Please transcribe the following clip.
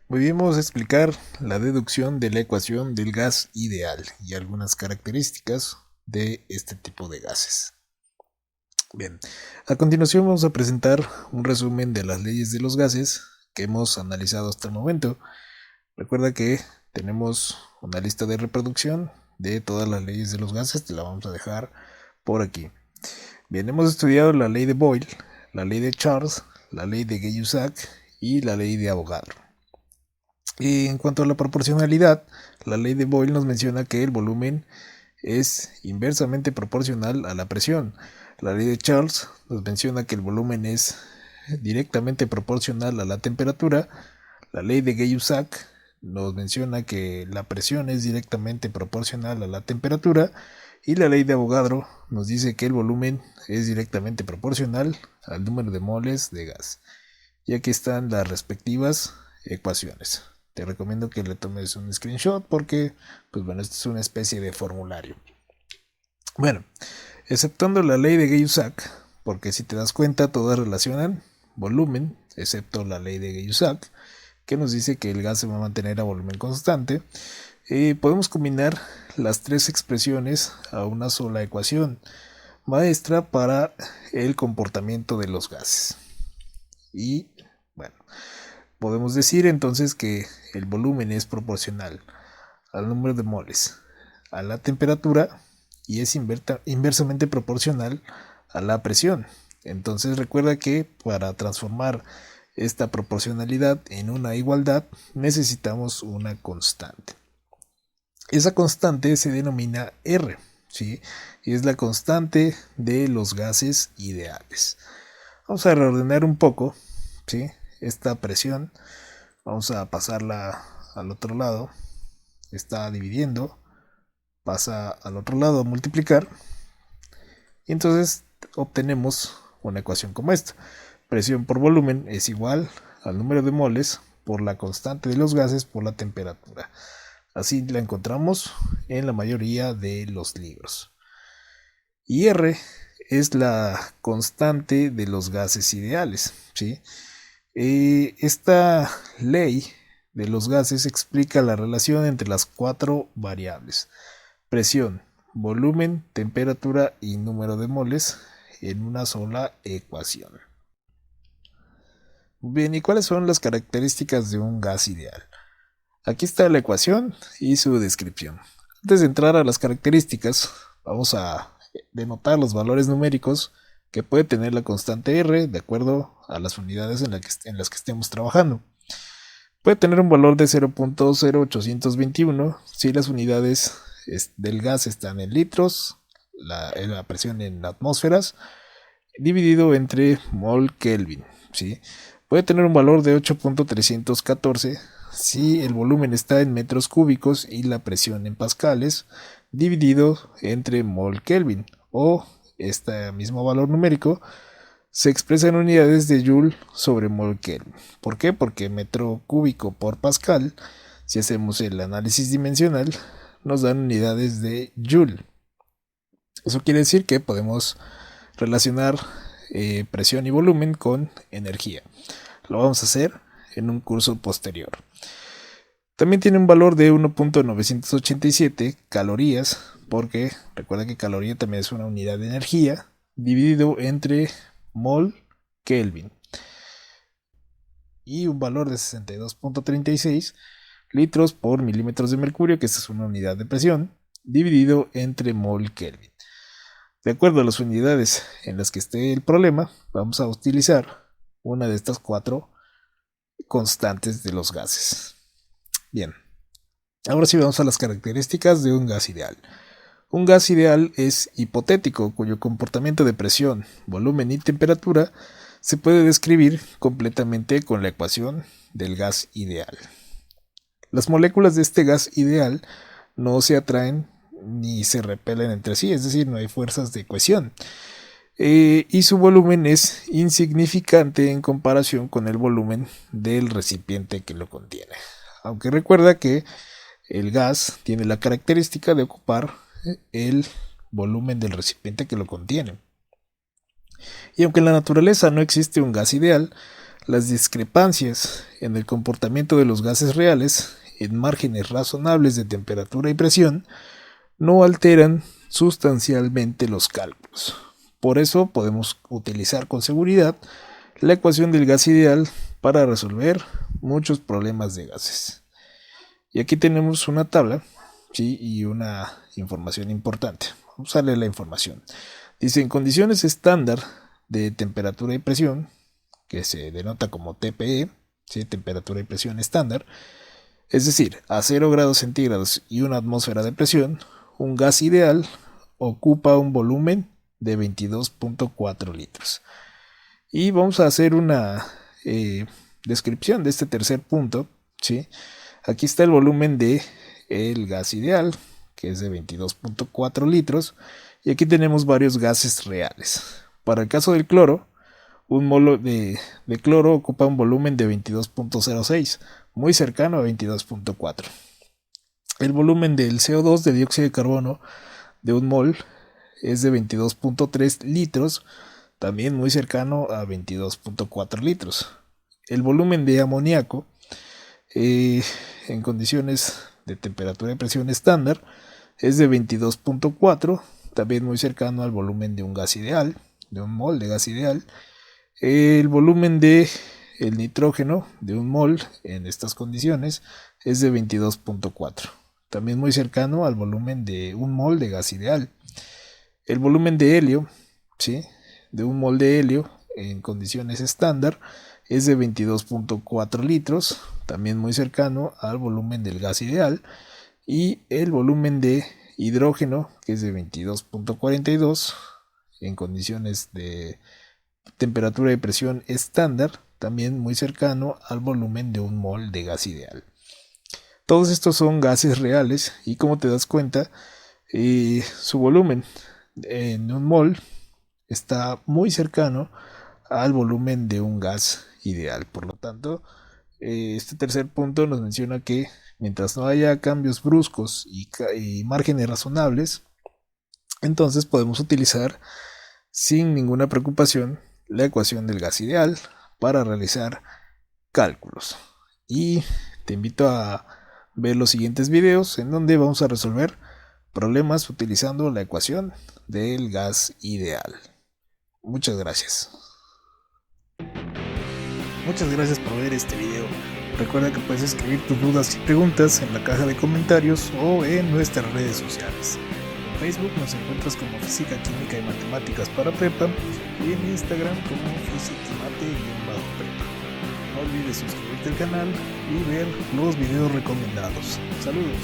Muy bien, vamos a explicar la deducción de la ecuación del gas ideal y algunas características de este tipo de gases. Bien, a continuación vamos a presentar un resumen de las leyes de los gases que hemos analizado hasta el momento. Recuerda que tenemos una lista de reproducción de todas las leyes de los gases, te la vamos a dejar por aquí. Bien, hemos estudiado la ley de Boyle, la ley de Charles, la ley de Gay-Lussac y la ley de Avogadro. Y en cuanto a la proporcionalidad, la ley de Boyle nos menciona que el volumen es inversamente proporcional a la presión. La ley de Charles nos menciona que el volumen es directamente proporcional a la temperatura. La ley de Gay-Lussac nos menciona que la presión es directamente proporcional a la temperatura. Y la ley de Avogadro nos dice que el volumen es directamente proporcional al número de moles de gas. Y aquí están las respectivas ecuaciones. Te recomiendo que le tomes un screenshot porque, pues bueno, esto es una especie de formulario. Bueno, exceptuando la ley de Gay-Lussac, porque si te das cuenta todas relacionan volumen, excepto la ley de Gay-Lussac, que nos dice que el gas se va a mantener a volumen constante. Podemos combinar las tres expresiones a una sola ecuación maestra para el comportamiento de los gases. Y bueno, podemos decir entonces que el volumen es proporcional al número de moles, a la temperatura y es inversamente proporcional a la presión. Entonces recuerda que para transformar esta proporcionalidad en una igualdad necesitamos una constante. Esa constante se denomina R, ¿sí? Y es la constante de los gases ideales. Vamos a reordenar un poco, ¿sí? Esta presión. Vamos a pasarla al otro lado. Está dividiendo. Pasa al otro lado a multiplicar. Y entonces obtenemos una ecuación como esta. Presión por volumen es igual al número de moles por la constante de los gases por la temperatura. Así la encontramos en la mayoría de los libros. Y R es la constante de los gases ideales, ¿sí? Esta ley de los gases explica la relación entre las cuatro variables: presión, volumen, temperatura y número de moles en una sola ecuación. Bien, ¿y cuáles son las características de un gas ideal? Aquí está la ecuación y su descripción. Antes de entrar a las características, vamos a denotar los valores numéricos que puede tener la constante R de acuerdo a las unidades en las que estemos trabajando. Puede tener un valor de 0.0821 si las unidades del gas están en litros, la presión en atmósferas, dividido entre mol Kelvin, ¿sí? Puede tener un valor de 8.314 si el volumen está en metros cúbicos y la presión en pascales, dividido entre mol Kelvin, o este mismo valor numérico se expresa en unidades de Joule sobre mol Kelvin. ¿Por qué? Porque metro cúbico por pascal, si hacemos el análisis dimensional, nos dan unidades de Joule. Eso quiere decir que podemos relacionar presión y volumen con energía. Lo vamos a hacer en un curso posterior. También tiene un valor de 1.987 calorías, porque recuerda que caloría también es una unidad de energía, dividido entre mol Kelvin. Y un valor de 62.36 litros por milímetros de mercurio, que esta es una unidad de presión, dividido entre mol Kelvin. De acuerdo a las unidades en las que esté el problema, vamos a utilizar una de estas cuatro constantes de los gases. Bien, ahora sí vamos a las características de un gas ideal. Un gas ideal es hipotético, cuyo comportamiento de presión, volumen y temperatura se puede describir completamente con la ecuación del gas ideal. Las moléculas de este gas ideal no se atraen ni se repelen entre sí, es decir, no hay fuerzas de cohesión. Y su volumen es insignificante en comparación con el volumen del recipiente que lo contiene. Aunque recuerda que el gas tiene la característica de ocupar el volumen del recipiente que lo contiene. Y aunque en la naturaleza no existe un gas ideal, las discrepancias en el comportamiento de los gases reales en márgenes razonables de temperatura y presión no alteran sustancialmente los cálculos. Por eso podemos utilizar con seguridad la ecuación del gas ideal para resolver muchos problemas de gases. Y aquí tenemos una tabla, ¿sí? Y una información importante. Vamos a leer la información. Dice, en condiciones estándar de temperatura y presión, que se denota como TPE, ¿sí? Temperatura y presión estándar, es decir, a 0 grados centígrados y una atmósfera de presión, un gas ideal ocupa un volumen de 22.4 litros. Y vamos a hacer una descripción de este tercer punto, ¿sí? Aquí está el volumen de el gas ideal, que es de 22.4 litros, y aquí tenemos varios gases reales. Para el caso del cloro, un molo de cloro ocupa un volumen de 22.06, muy cercano a 22.4. El volumen del CO2 de dióxido de carbono de un mol es de 22.3 litros, también muy cercano a 22.4 litros. El volumen de amoníaco en condiciones de temperatura y presión estándar es de 22.4, también muy cercano al volumen de un gas ideal, de un mol de gas ideal. El volumen de el nitrógeno de un mol en estas condiciones es de 22.4, también muy cercano al volumen de un mol de gas ideal. El volumen de helio, ¿sí? De un mol de helio en condiciones estándar es de 22.4 litros, también muy cercano al volumen del gas ideal. Y el volumen de hidrógeno, que es de 22.42 en condiciones de temperatura y presión estándar, también muy cercano al volumen de un mol de gas ideal. Todos estos son gases reales y, como te das cuenta, su volumen en un mol está muy cercano al volumen de un gas ideal. Por lo tanto, este tercer punto nos menciona que mientras no haya cambios bruscos y márgenes razonables, entonces podemos utilizar sin ninguna preocupación la ecuación del gas ideal para realizar cálculos. Y te invito a ver los siguientes videos en donde vamos a resolver problemas utilizando la ecuación del gas ideal. Muchas gracias. Muchas gracias por ver este video. Recuerda que puedes escribir tus dudas y preguntas en la caja de comentarios o en nuestras redes sociales. En Facebook nos encuentras como Física, Química y Matemáticas para Prepa y en Instagram como Físicamate_Prepa. No olvides suscribirte al canal y ver los videos recomendados. Saludos.